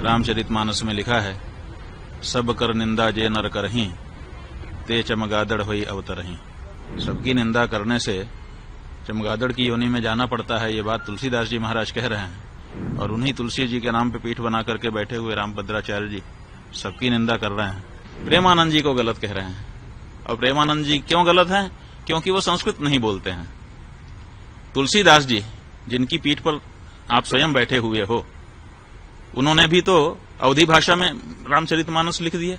रामचरितमानस में लिखा है, सब कर निंदा जे नर करहीं, ते चमगादड़ होई अवतरहीं। सबकी निंदा करने से चमगादड़ की योनि में जाना पड़ता है, ये बात तुलसीदास जी महाराज कह रहे हैं। और उन्हीं तुलसी जी के नाम पे पीठ बना करके बैठे हुए रामभद्राचार्य जी सबकी निंदा कर रहे हैं, प्रेमानंद जी को गलत कह रहे हैं। और प्रेमानंद जी क्यों गलत हैं? क्योंकि वो संस्कृत नहीं बोलते हैं। तुलसीदास जी जिनकी पीठ पर आप स्वयं बैठे हुए हो, उन्होंने भी तो अवधी भाषा में रामचरितमानस लिख दिया।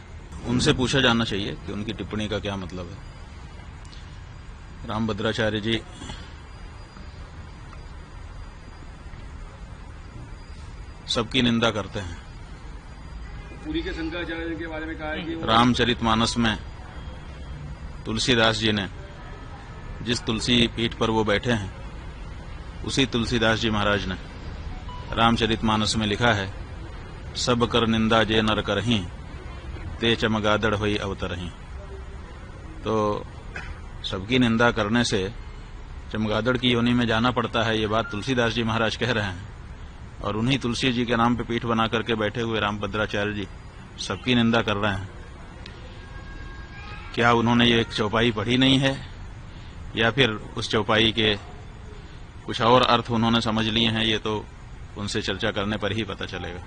उनसे पूछा जाना चाहिए कि उनकी टिप्पणी का क्या मतलब है। रामभद्राचार्य जी सबकी निंदा करते हैं। पूरी के शंकराचार्य के बारे में कहा है कि रामचरितमानस में तुलसीदास जी ने जिस तुलसी पीठ पर वो बैठे हैं, उसी तुलसीदास जी महाराज ने रामचरितमानस में लिखा है, सब कर निंदा जे नर करहीं, ते चमगादड़ होई अवतरहीं। तो सबकी निंदा करने से चमगादड़ की योनि में जाना पड़ता है, ये बात तुलसीदास जी महाराज कह रहे हैं। और उन्हीं तुलसी जी के नाम पे पीठ बना करके बैठे हुए रामभद्राचार्य जी सबकी निंदा कर रहे हैं। क्या उन्होंने ये एक चौपाई पढ़ी नहीं है, या फिर उस चौपाई के कुछ और अर्थ उन्होंने समझ लिए हैं? ये तो उनसे चर्चा करने पर ही पता चलेगा।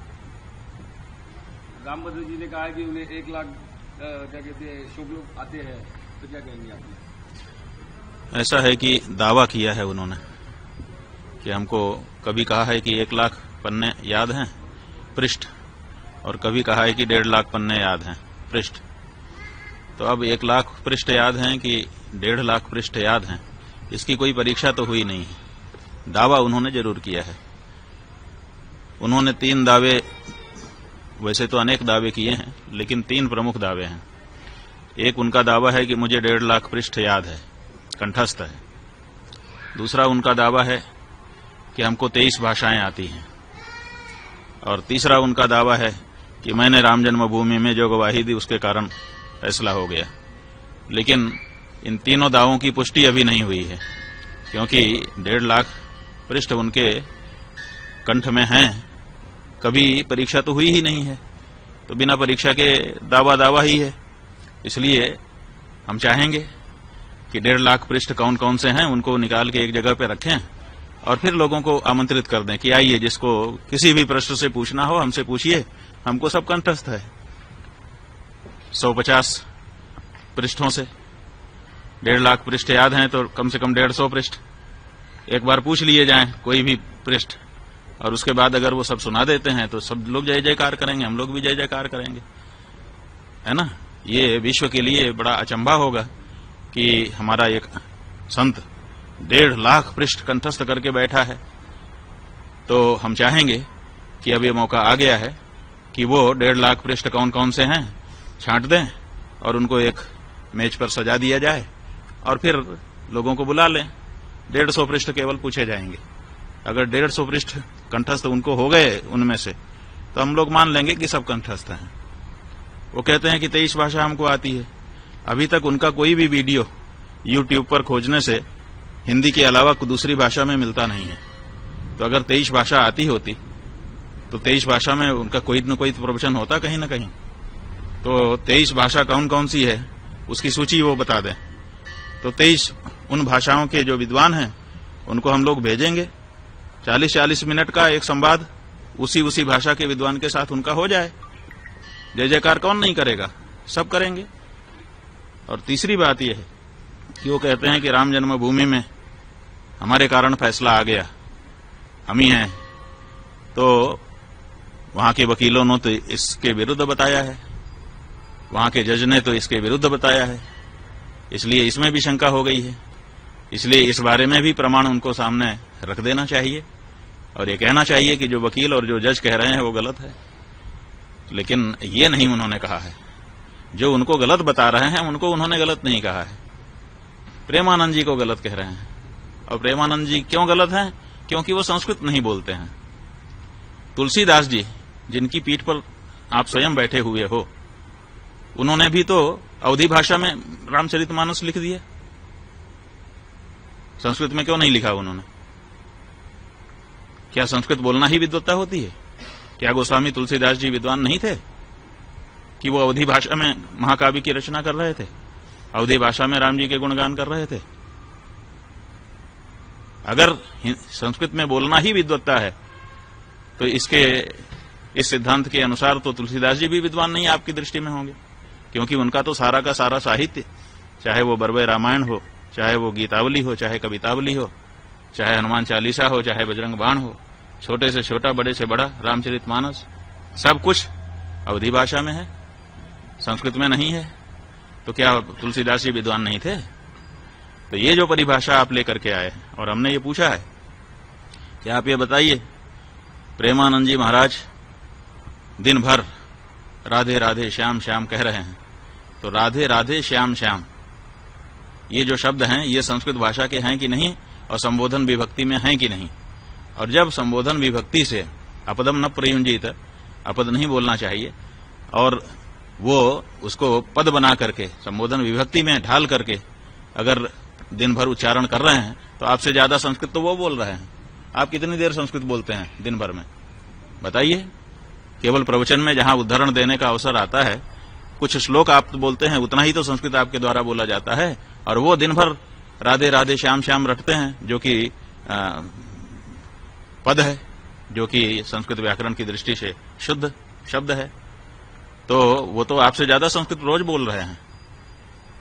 रामभद्र जी ने कहा है कि उन्हें 1 लाख क्या कहते हैं शुभ लोग आते हैं, तो क्या कहेंगे आप? ऐसा है कि दावा किया है उन्होंने कि हमको कभी कहा है कि 1 लाख पन्ने याद हैं पृष्ठ, और कभी कहा है कि 1.5 लाख पन्ने याद हैं पृष्ठ। तो अब 1 लाख पृष्ठ याद हैं कि 1.5 लाख पृष्ठ याद हैं, इसकी कोई परीक्षा तो हुई नहीं है। दावा उन्होंने जरूर किया है। उन्होंने 3 दावे, वैसे तो अनेक दावे किए हैं, लेकिन 3 प्रमुख दावे हैं। एक उनका दावा है कि मुझे 1.5 लाख पृष्ठ याद है, कंठस्थ है। दूसरा उनका दावा है कि हमको 23 भाषाएं आती हैं। और तीसरा उनका दावा है कि मैंने राम जन्मभूमि में जो गवाही दी उसके कारण फैसला हो गया। लेकिन इन तीनों दावों की पुष्टि अभी नहीं हुई है, क्योंकि 1.5 लाख पृष्ठ उनके कंठ में हैं, कभी परीक्षा तो हुई ही नहीं है, तो बिना परीक्षा के दावा ही है। इसलिए हम चाहेंगे कि 1.5 लाख पृष्ठ कौन कौन से हैं उनको निकाल के एक जगह पे रखें, और फिर लोगों को आमंत्रित कर दें कि आइए, जिसको किसी भी प्रश्न से पूछना हो हमसे पूछिए, हमको सब कंठस्थ है। 150 पृष्ठों से 1.5 लाख पृष्ठ याद हैं, तो कम से कम 150 पृष्ठ एक बार पूछ लिए जाएं, कोई भी पृष्ठ, और उसके बाद अगर वो सब सुना देते हैं तो सब लोग जय जयकार करेंगे, हम लोग भी जय जयकार करेंगे, है ना। ये विश्व के लिए बड़ा अचंभा होगा कि हमारा एक संत 1.5 लाख पृष्ठ कंठस्थ करके बैठा है। तो हम चाहेंगे कि अब ये मौका आ गया है कि वो 1.5 लाख पृष्ठ कौन कौन से हैं छांट दें, और उनको एक मेज पर सजा दिया जाए, और फिर लोगों को बुला लें। 150 पृष्ठ केवल पूछे जाएंगे। अगर 150 पृष्ठ कंठस्थ उनको हो गए उनमें से, तो हम लोग मान लेंगे कि सब कंठस्थ हैं। वो कहते हैं कि 23 भाषा हमको आती है। अभी तक उनका कोई भी वीडियो YouTube पर खोजने से हिंदी के अलावा दूसरी भाषा में मिलता नहीं है। तो अगर 23 भाषा आती होती तो 23 भाषा में उनका कोई न कोई प्रवचन होता कहीं न कहीं। तो 23 भाषा कौन कौन सी है उसकी सूची वो बता दें। तो 23 उन भाषाओं के जो विद्वान हैं उनको हम लोग भेजेंगे। 40-40 मिनट का एक संवाद उसी भाषा के विद्वान के साथ उनका हो जाए। जय जयकार कौन नहीं करेगा, सब करेंगे। और तीसरी बात यह है कि वो कहते हैं कि राम जन्मभूमि में हमारे कारण फैसला आ गया, हम ही हैं। तो वहां के वकीलों ने तो इसके विरुद्ध बताया है, वहां के जज ने तो इसके विरुद्ध बताया है, इसलिए इसमें भी शंका हो गई है। इसलिए इस बारे में भी प्रमाण उनको सामने रख देना चाहिए, और ये कहना चाहिए कि जो वकील और जो जज कह रहे हैं वो गलत है। लेकिन ये नहीं उन्होंने कहा है। जो उनको गलत बता रहे हैं उनको उन्होंने गलत नहीं कहा है, प्रेमानंद जी को गलत कह रहे हैं। और प्रेमानंद जी क्यों गलत हैं? क्योंकि वो संस्कृत नहीं बोलते हैं। तुलसीदास जी जिनकी पीठ पर आप स्वयं बैठे हुए हो, उन्होंने भी तो अवधी भाषा में रामचरितमानस लिख दिया। संस्कृत में क्यों नहीं लिखा उन्होंने? क्या संस्कृत बोलना ही विद्वत्ता होती है? क्या गोस्वामी तुलसीदास जी विद्वान नहीं थे कि वो अवधी भाषा में महाकाव्य की रचना कर रहे थे, अवधी भाषा में राम जी के गुणगान कर रहे थे? अगर संस्कृत में बोलना ही विद्वत्ता है तो इस सिद्धांत के अनुसार तो तुलसीदास जी भी विद्वान नहीं आपकी दृष्टि में होंगे, क्योंकि उनका तो सारा का सारा साहित्य, चाहे वो बरवे रामायण हो, चाहे वो गीतावली हो, चाहे कवितावली हो, चाहे हनुमान चालीसा हो, चाहे बजरंग बाण हो, छोटे से छोटा बड़े से बड़ा रामचरितमानस, सब कुछ अवधी भाषा में है, संस्कृत में नहीं है। तो क्या तुलसीदास जी विद्वान नहीं थे? तो ये जो परिभाषा आप लेकर के आए हैं और हमने ये पूछा है कि आप ये बताइए, प्रेमानंद जी महाराज दिन भर राधे राधे श्याम श्याम कह रहे हैं, तो राधे राधे श्याम श्याम ये जो शब्द हैं ये संस्कृत भाषा के हैं कि नहीं, और संबोधन विभक्ति में हैं कि नहीं? और जब संबोधन विभक्ति से अपदम न प्रयुंजित, अपद नहीं बोलना चाहिए, और वो उसको पद बना करके संबोधन विभक्ति में ढाल करके अगर दिन भर उच्चारण कर रहे हैं तो आपसे ज्यादा संस्कृत तो वो बोल रहे हैं। आप कितनी देर संस्कृत बोलते हैं दिन भर में, बताइए? केवल प्रवचन में जहां उदाहरण देने का अवसर आता है, कुछ श्लोक आप बोलते हैं, उतना ही तो संस्कृत आपके द्वारा बोला जाता है, और वो दिन भर राधे राधे श्याम श्याम रटते हैं, जो कि पद है, जो कि संस्कृत व्याकरण की दृष्टि से शुद्ध शब्द है। तो वो तो आपसे ज्यादा संस्कृत रोज बोल रहे हैं,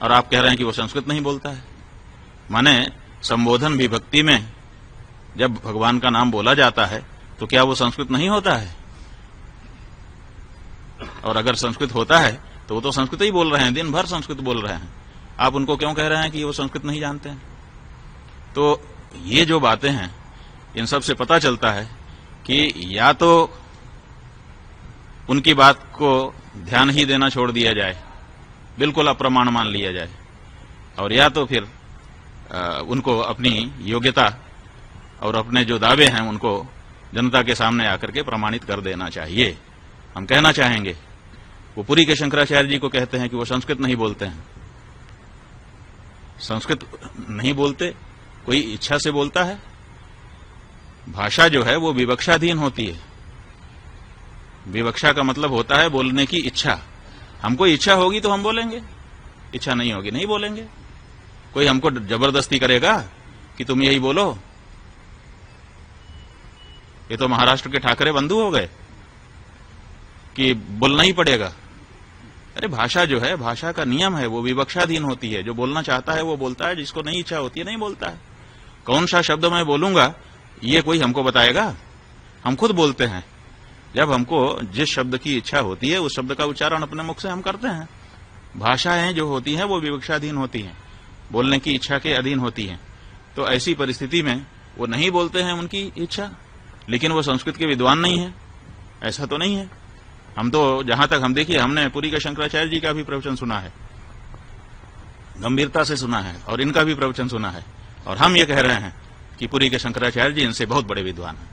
और आप कह रहे हैं कि वो संस्कृत नहीं बोलता है। माने संबोधन विभक्ति में जब भगवान का नाम बोला जाता है तो क्या वो संस्कृत नहीं होता है? और अगर संस्कृत होता है तो वो तो संस्कृत ही बोल रहे हैं, दिन भर संस्कृत बोल रहे हैं। आप उनको क्यों कह रहे हैं कि वो संस्कृत नहीं जानते हैं? तो ये जो बातें हैं, इन सब से पता चलता है कि या तो उनकी बात को ध्यान ही देना छोड़ दिया जाए, बिल्कुल अप्रमाण मान लिया जाए, और या तो फिर उनको अपनी योग्यता और अपने जो दावे हैं उनको जनता के सामने आकर के प्रमाणित कर देना चाहिए। हम कहना चाहेंगे, वो पुरी के शंकराचार्य जी को कहते हैं कि वो संस्कृत नहीं बोलते हैं। संस्कृत नहीं बोलते, कोई इच्छा से बोलता है? भाषा जो है वो विवक्षाधीन होती है। विवक्षा का मतलब होता है बोलने की इच्छा। हमको इच्छा होगी तो हम बोलेंगे, इच्छा नहीं होगी नहीं बोलेंगे। कोई हमको जबरदस्ती करेगा कि तुम यही बोलो? ये तो महाराष्ट्र के ठाकरे बंधु हो गए कि बोलना ही पड़ेगा। अरे भाषा जो है, भाषा का नियम है, वो विवक्षाधीन होती है। जो बोलना चाहता है वो बोलता है, जिसको नहीं इच्छा होती है नहीं बोलता है। कौन सा शब्द मैं बोलूंगा ये कोई हमको बताएगा? हम खुद बोलते हैं। जब हमको जिस शब्द की इच्छा होती है उस शब्द का उच्चारण अपने मुख से हम करते हैं। भाषाएं जो होती हैं वो विवक्षाधीन होती हैं, बोलने की इच्छा के अधीन होती हैं। तो ऐसी परिस्थिति में वो नहीं बोलते हैं उनकी इच्छा, लेकिन वो संस्कृत के विद्वान नहीं है, ऐसा तो नहीं है। हम तो जहां तक हम देखिए, हमने पुरी के शंकराचार्य जी का भी प्रवचन सुना है, गंभीरता से सुना है, और इनका भी प्रवचन सुना है, और हम ये कह रहे हैं कि पुरी के शंकराचार्य जी इनसे बहुत बड़े विद्वान हैं।